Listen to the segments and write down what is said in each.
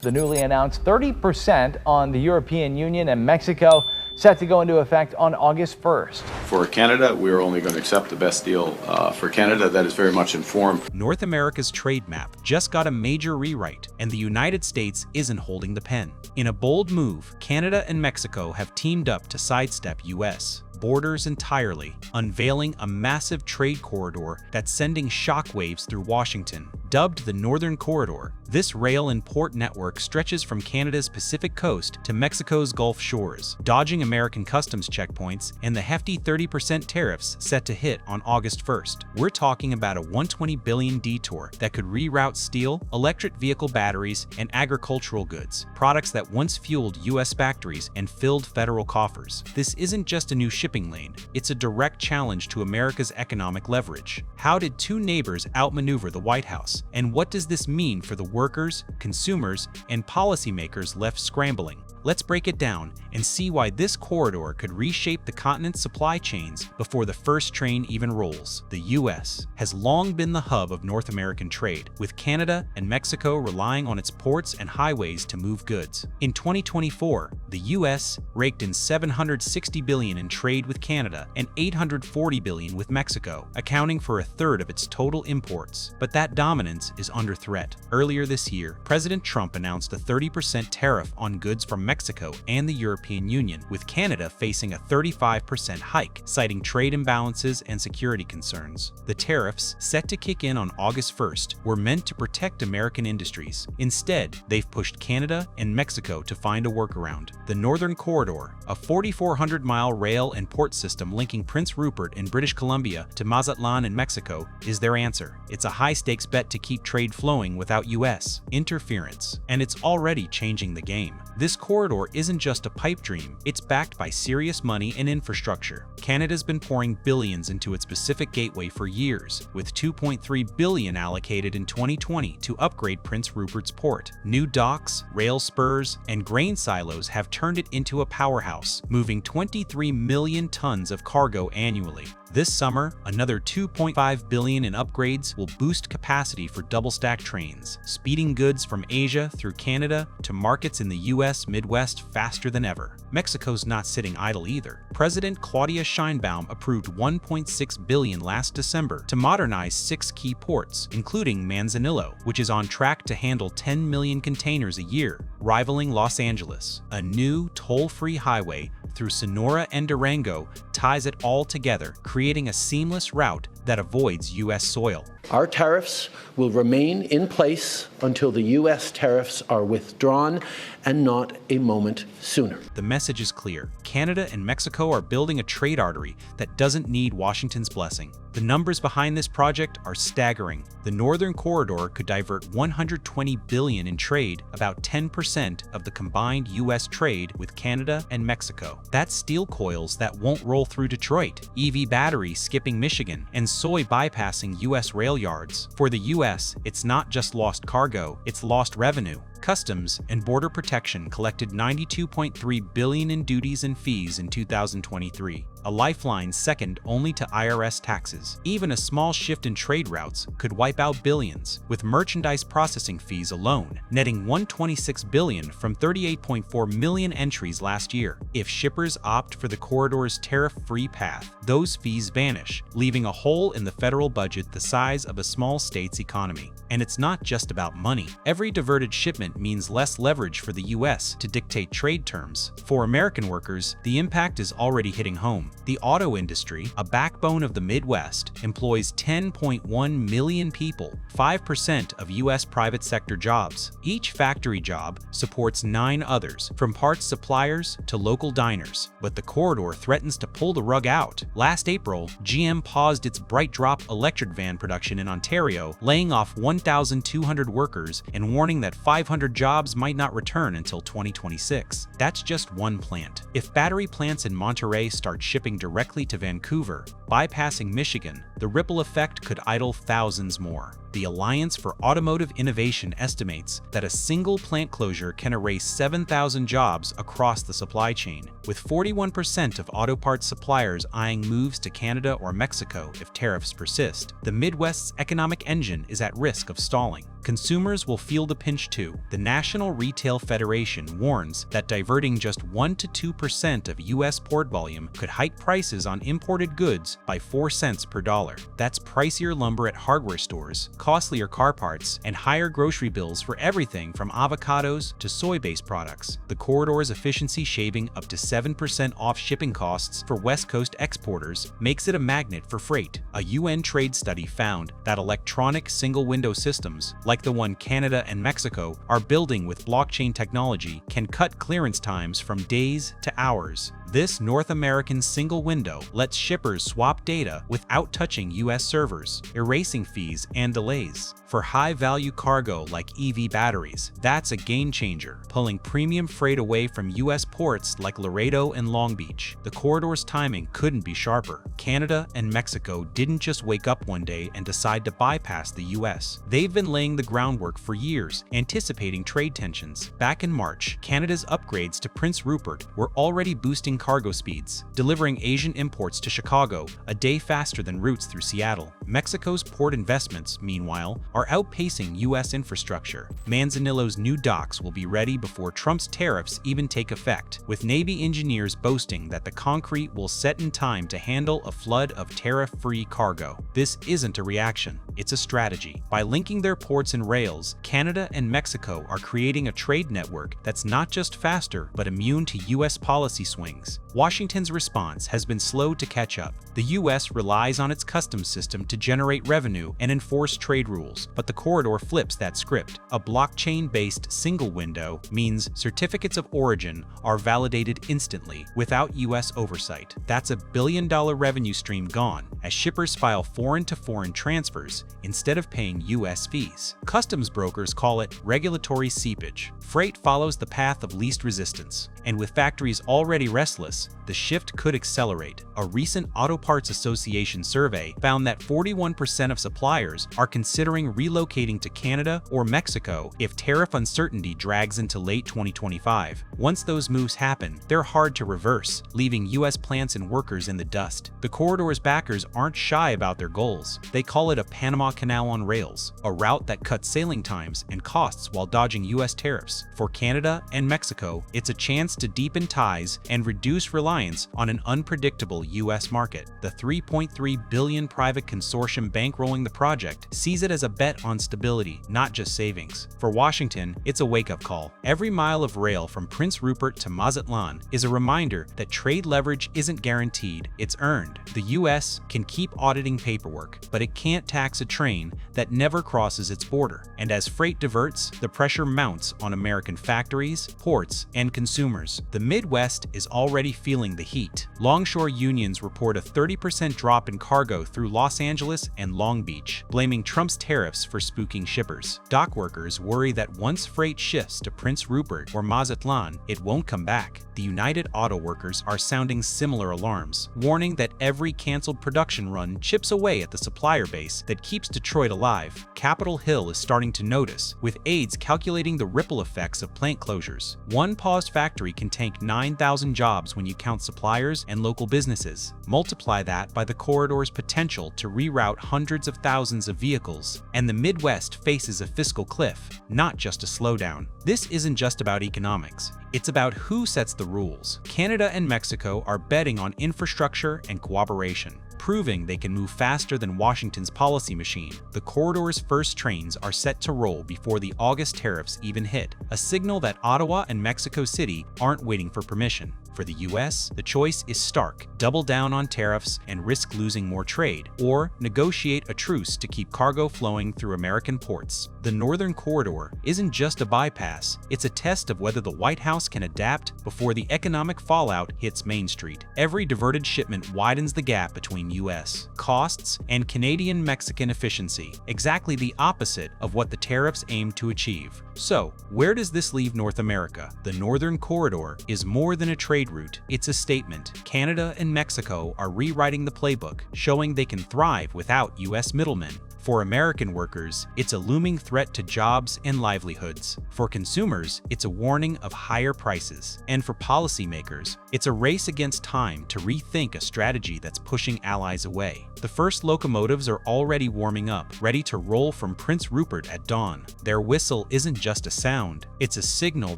The newly announced 30% on the European Union and Mexico set to go into effect on August 1st. For Canada, we are only going to accept the best deal for Canada. That is very much informed. North America's trade map just got a major rewrite, and the United States isn't holding the pen. In a bold move, Canada and Mexico have teamed up to sidestep U.S. borders entirely, unveiling a massive trade corridor that's sending shockwaves through Washington. Dubbed the Northern Corridor, this rail and port network stretches from Canada's Pacific coast to Mexico's Gulf shores, dodging American customs checkpoints and the hefty 30% tariffs set to hit on August 1st. We're talking about a $120 billion detour that could reroute steel, electric vehicle batteries, and agricultural goods, products that once fueled U.S. factories and filled federal coffers. This isn't just a new shipping lane, it's a direct challenge to America's economic leverage. How did two neighbors outmaneuver the White House? And what does this mean for the workers, consumers, and policymakers left scrambling? Let's break it down and see why this corridor could reshape the continent's supply chains before the first train even rolls. The U.S. has long been the hub of North American trade, with Canada and Mexico relying on its ports and highways to move goods. In 2024, the U.S. raked in $760 billion in trade with Canada and $840 billion with Mexico, accounting for a third of its total imports. But that dominance is under threat. Earlier this year, President Trump announced a 30% tariff on goods from Mexico and the European Union, with Canada facing a 35% hike, citing trade imbalances and security concerns. The tariffs, set to kick in on August 1st, were meant to protect American industries. Instead, they've pushed Canada and Mexico to find a workaround. The Northern Corridor, a 4,400-mile rail and port system linking Prince Rupert in British Columbia to Mazatlán in Mexico, is their answer. It's a high-stakes bet to keep trade flowing without U.S. interference, and it's already changing the game. This corridor isn't just a pipe dream, it's backed by serious money and infrastructure. Canada's been pouring billions into its Pacific Gateway for years, with $2.3 billion allocated in 2020 to upgrade Prince Rupert's port. New docks, rail spurs, and grain silos have turned it into a powerhouse, moving 23 million tons of cargo annually. This summer, another $2.5 billion in upgrades will boost capacity for double-stack trains, speeding goods from Asia through Canada to markets in the U.S. Midwest faster than ever. Mexico's not sitting idle either. President Claudia Sheinbaum approved $1.6 billion last December to modernize 6 key ports, including Manzanillo, which is on track to handle 10 million containers a year, rivaling Los Angeles. A new toll-free highway through Sonora and Durango ties it all together, creating a seamless route that avoids U.S. soil. Our tariffs will remain in place until the U.S. tariffs are withdrawn, and not a moment sooner. The message is clear. Canada and Mexico are building a trade artery that doesn't need Washington's blessing. The numbers behind this project are staggering. The Northern Corridor could divert $120 billion in trade, about 10% of the combined U.S. trade with Canada and Mexico. That's steel coils that won't roll through Detroit, EV batteries skipping Michigan, and soy bypassing U.S. rail yards. For the U.S., it's not just lost cargo, it's lost revenue. Customs and Border Protection collected $92.3 billion in duties and fees in 2023, a lifeline second only to IRS taxes. Even a small shift in trade routes could wipe out billions, with merchandise processing fees alone netting $126 billion from 38.4 million entries last year. If shippers opt for the corridor's tariff-free path, those fees vanish, leaving a hole in the federal budget the size of a small state's economy. And it's not just about money. Every diverted shipment means less leverage for the U.S. to dictate trade terms. For American workers, the impact is already hitting home. The auto industry, a backbone of the Midwest, employs 10.1 million people, 5% of U.S. private sector jobs. Each factory job supports 9 others, from parts suppliers to local diners. But the corridor threatens to pull the rug out. Last April, GM paused its Bright Drop electric van production in Ontario, laying off 1,200 workers and warning that 500 jobs might not return until 2026. That's just one plant. If battery plants in Monterey start shipping directly to Vancouver, bypassing Michigan, the ripple effect could idle thousands more. The Alliance for Automotive Innovation estimates that a single plant closure can erase 7,000 jobs across the supply chain, with 41% of auto parts suppliers eyeing moves to Canada or Mexico if tariffs persist. The Midwest's economic engine is at risk of stalling. Consumers will feel the pinch too. The National Retail Federation warns that diverting just 1 to 2% of U.S. port volume could hike prices on imported goods by 4 cents per dollar. That's pricier lumber at hardware stores, costlier car parts, and higher grocery bills for everything from avocados to soy-based products. The corridor's efficiency, shaving up to 7% off shipping costs for West Coast exporters, makes it a magnet for freight. A UN trade study found that electronic single-window systems, like the one Canada and Mexico are building with blockchain technology, can cut clearance times from days to hours. This North American single window lets shippers swap data without touching U.S. servers, erasing fees and delays. For high-value cargo like EV batteries, that's a game changer, pulling premium freight away from U.S. ports like Laredo and Long Beach. The corridor's timing couldn't be sharper. Canada and Mexico didn't just wake up one day and decide to bypass the U.S. They've been laying the groundwork for years, anticipating trade tensions. Back in March, Canada's upgrades to Prince Rupert were already boosting cargo speeds, delivering Asian imports to Chicago a day faster than routes through Seattle. Mexico's port investments, meanwhile, are outpacing U.S. infrastructure. Manzanillo's new docks will be ready before Trump's tariffs even take effect, with Navy engineers boasting that the concrete will set in time to handle a flood of tariff-free cargo. This isn't a reaction, it's a strategy. By linking their ports and rails, Canada and Mexico are creating a trade network that's not just faster, but immune to U.S. policy swings. Washington's response has been slow to catch up. The U.S. relies on its customs system to generate revenue and enforce trade rules, but the corridor flips that script. A blockchain-based single window means certificates of origin are validated instantly without U.S. oversight. That's a billion-dollar revenue stream gone, as shippers file foreign-to-foreign transfers instead of paying U.S. fees. Customs brokers call it regulatory seepage. Freight follows the path of least resistance, and with factories already restless, the shift could accelerate. A recent Auto Parts Association survey found that 41% of suppliers are considering relocating to Canada or Mexico if tariff uncertainty drags into late 2025. Once those moves happen, they're hard to reverse, leaving U.S. plants and workers in the dust. The corridor's backers aren't shy about their goals. They call it a Panama Canal on rails, a route that cuts sailing times and costs while dodging U.S. tariffs. For Canada and Mexico, it's a chance to deepen ties and reduce reliance on an unpredictable U.S. market. The $3.3 billion private consortium bankrolling the project sees it as a bet on stability, not just savings. For Washington, it's a wake-up call. Every mile of rail from Prince Rupert to Mazatlán is a reminder that trade leverage isn't guaranteed, it's earned. The U.S. can keep auditing paperwork, but it can't tax a train that never crosses its border. And as freight diverts, the pressure mounts on American factories, ports, and consumers. The Midwest is already feeling the heat. Longshore unions report a 30% drop in cargo through Los Angeles and Long Beach, blaming Trump's tariffs for spooking shippers. Dock workers worry that once freight shifts to Prince Rupert or Mazatlán, it won't come back. The United Auto Workers are sounding similar alarms, warning that every canceled production run chips away at the supplier base that keeps Detroit alive. Capitol Hill is starting to notice, with aides calculating the ripple effects of plant closures. One paused factory can tank 9,000 jobs when you count suppliers and local businesses. Multiply that by the corridor's potential to reroute hundreds of thousands of vehicles, and the Midwest faces a fiscal cliff, not just a slowdown. This isn't just about economics. It's about who sets the rules. Canada and Mexico are betting on infrastructure and cooperation, proving they can move faster than Washington's policy machine. The corridor's first trains are set to roll before the August tariffs even hit, a signal that Ottawa and Mexico City aren't waiting for permission. For the U.S., the choice is stark: double down on tariffs and risk losing more trade, or negotiate a truce to keep cargo flowing through American ports. The Northern Corridor isn't just a bypass, it's a test of whether the White House can adapt before the economic fallout hits Main Street. Every diverted shipment widens the gap between U.S. costs and Canadian-Mexican efficiency, exactly the opposite of what the tariffs aim to achieve. So, where does this leave North America? The Northern Corridor is more than a trade route, it's a statement. Canada and Mexico are rewriting the playbook, showing they can thrive without U.S. middlemen. For American workers, it's a looming threat to jobs and livelihoods. For consumers, it's a warning of higher prices. And for policymakers, it's a race against time to rethink a strategy that's pushing allies away. The first locomotives are already warming up, ready to roll from Prince Rupert at dawn. Their whistle isn't just a sound, it's a signal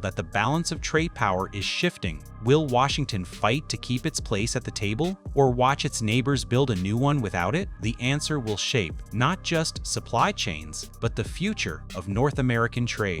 that the balance of trade power is shifting. Will Washington fight to keep its place at the table, or watch its neighbors build a new one without it? The answer will shape not just supply chains, but the future of North American trade.